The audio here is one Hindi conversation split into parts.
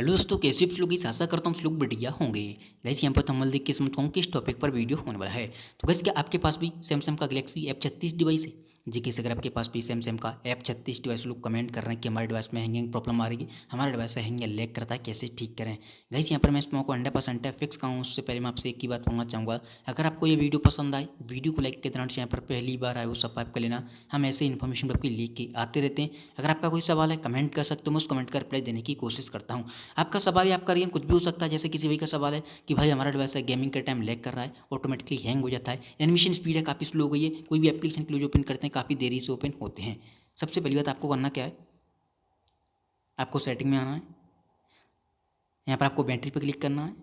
हेलो दोस्तों, कैसे आप लोग? इस आशा करता हूँ आप लोग बढ़िया होंगे। गाइस यहाँ पर थंबनेल देख के समझता हूँ किस टॉपिक पर वीडियो होने वाला है। तो गाइस, क्या आपके पास भी सैमसंग का गैलेक्सी F36 डिवाइस है? जी कैसे, अगर आपके पास भी सैमसंग का F36 डिवाइस, लोग कमेंट कर रहे हैं कि हमारे डिवाइस में हैंगिंग प्रॉब्लम आ रही है, हमारा डिवाइस हैंग या लैग करता है, कैसे ठीक करें। गाइस यहाँ पर मैं इस को 100% फिक्स का हूँ। उससे पहले मैं आपसे एक ही बात बोलना चाहूँगा, अगर आपको ये वीडियो पसंद आए, वीडियो को लाइक के दौरान यहाँ पर पहली बार आए वो सब्सक्राइब कर लेना। हम ऐसे इन्फॉर्मेशन आपकी लेके के आते रहते हैं। अगर आपका कोई सवाल है कमेंट कर सकते हो, मैं उस कमेंट का रिप्लाई देने की कोशिश करता हूँ। आपका सवाल या आपका रीजन कुछ भी हो सकता है। जैसे किसी भाई का सवाल है कि भाई हमारा डिवाइस है गेमिंग के टाइम लैग कर रहा है, ऑटोमेटिकली हैंग हो जाता है, एनिमेशन स्पीड है काफ़ी स्लो हो गई है, कोई भी एप्लीकेशन क्लोज ओपन करते हैं काफ़ी देरी से ओपन होते हैं। सबसे पहली बात आपको करना क्या है, आपको सेटिंग में आना है। यहाँ पर आपको बैटरी पर क्लिक करना है।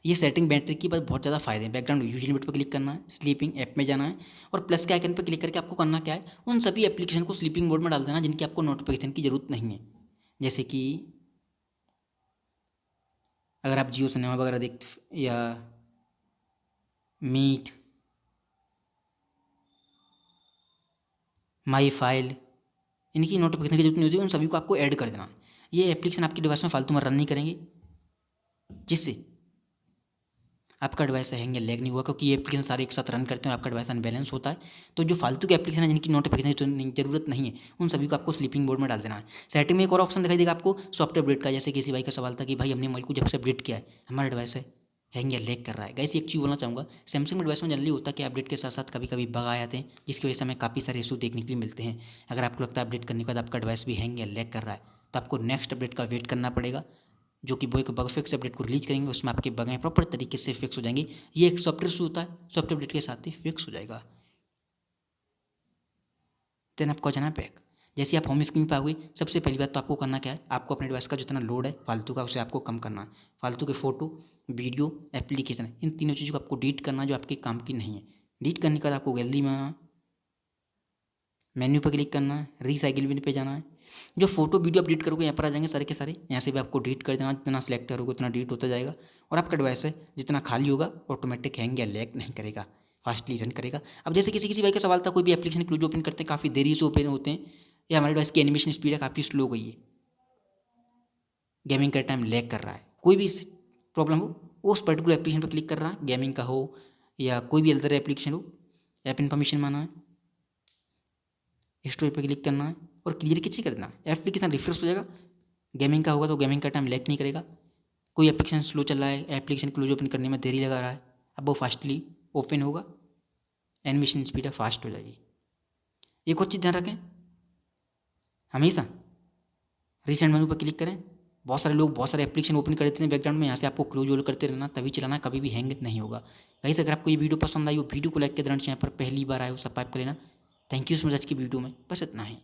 ये सेटिंग बैटरी की बहुत ज़्यादा फायदे हैं। बैकग्राउंड यूजली मोड पर क्लिक करना है, स्लीपिंग ऐप में जाना है और प्लस के आइकन पर क्लिक करके आपको करना क्या है, उन सभी एप्लीकेशन को स्लीपिंग मोड में डाल देना जिनकी आपको नोटिफिकेशन की जरूरत नहीं है। जैसे कि अगर आप जियो सिनेमा वगैरह देखते या मीट, माई फाइल, इनकी नोटिफिकेशन की जरूरत नहीं होती, उन सभी को आपको ऐड कर देना। ये एप्लीकेशन आपकी डिवाइस में फालतू में रन नहीं करेंगे, जिससे आपका डिवाइस हैंग या लैग नहीं हुआ, क्योंकि ये एप्लीकेशन सारे एक साथ रन करते हैं और आपका डिवाइस अनबैलेंस होता है। तो जो फालतू के एप्लीकेशन है जिनकी नोटिफिकेशन की जरूरत नहीं है, उन सभी को आपको स्लीपिंग मोड में डाल देना है। सेटिंग में एक और ऑप्शन दिखाई देगा आपको, सॉफ्टवेयर अपडेट का। जैसे किसी भाई का सवाल था कि भाई हमने मोबाइल को जब से अपडेट किया है हमारा डिवाइस है हैंग या लैग कर रहा है। गाइस एक चीज़ बोलना चाहूँगा, सैमसंग डिवाइस में जनरली होता है कि अपडेट के साथ साथ कभी कभी बग आ जाते हैं, जिसकी वजह से हमें काफ़ी सारे इशू देखने के लिए मिलते हैं। अगर आपको लगता है अपडेट करने के बाद आपका डिवाइस भी हैंग या लैग कर रहा है, तो आपको नेक्स्ट अपडेट का वेट करना पड़ेगा, जो कि वो एक बग फिक्स अपडेट को रिलीज करेंगे। उसमें आपके बगें प्रॉपर तरीके से फिक्स हो जाएंगे। ये एक सॉफ्टवेयर इशू होता है, सॉफ्टवेयर अपडेट के साथ ही फिक्स हो जाएगा। देन आपको जाना बैक। जैसे आप होम स्क्रीन पर आओगे, सबसे पहली बात तो आपको करना क्या है, आपको अपने डिवाइस का जितना लोड है फालतू का उसे आपको कम करना है। फालतू के फोटो, वीडियो, एप्लीकेशन, इन तीनों चीज़ों को आपको डिलीट करना है जो आपके काम की नहीं है। डिलीट करने के बाद आपको गैलरी में आना है, मेन्यू पर क्लिक करना है, रिसाइकिल बिन पे जाना है। जो फोटो वीडियो अपडेट करोगे यहाँ पर आ जाएंगे सारे के सारे, यहाँ से भी आपको डिलीट कर देना। जितना सेलेक्ट करोगे उतना डिलीट होता जाएगा और आपका डिवाइस है जितना खाली होगा ऑटोमेटिक हैंग या लैग नहीं करेगा, फास्टली रन करेगा। अब जैसे किसी किसी भाई का सवाल था, कोई भी एप्लीकेशन क्लोज ओपन करते हैं काफ़ी देरी से ओपन होते हैं, या हमारे डिवाइस की एनिमेशन स्पीड है काफ़ी स्लो गई है, गेमिंग का टाइम लैग कर रहा है, कोई भी प्रॉब्लम हो, उस पर्टिकुलर एप्लीकेशन पर क्लिक कर रहा है, गेमिंग का हो या कोई भी अदर एप्लीकेशन हो, ऐप इन्फॉर्मेशन माना है, स्टोरेज पर क्लिक करना है और क्लियर किसी कर देना है। एप्लीकेशन रिफ्रेश हो जाएगा, गेमिंग का होगा तो गेमिंग का टाइम लैग नहीं करेगा। कोई एप्लीकेशन स्लो चल रहा है, एप्लीकेशन क्लोज ओपन करने में देरी लगा रहा है, अब वो फास्टली ओपन होगा, एनिमेशन स्पीड फास्ट हो जाएगी। एक और चीज़ ध्यान रखें, हमेशा रिसेंट मेनू पर क्लिक करें। बहुत सारे लोग बहुत सारे एप्लीकेशन ओपन कर देते हैं बैकग्राउंड में, यहाँ से आपको क्लोज करते रहना, तभी चलाना, कभी भी हैंग नहीं होगा। गाइस अगर आपको ये वीडियो पसंद आई हो, वीडियो को लाइक के दौरान यहाँ पर पहली बार आए हो सब्सक्राइब कर लेना। Thank you so much. आज की वीडियो में बस इतना ही।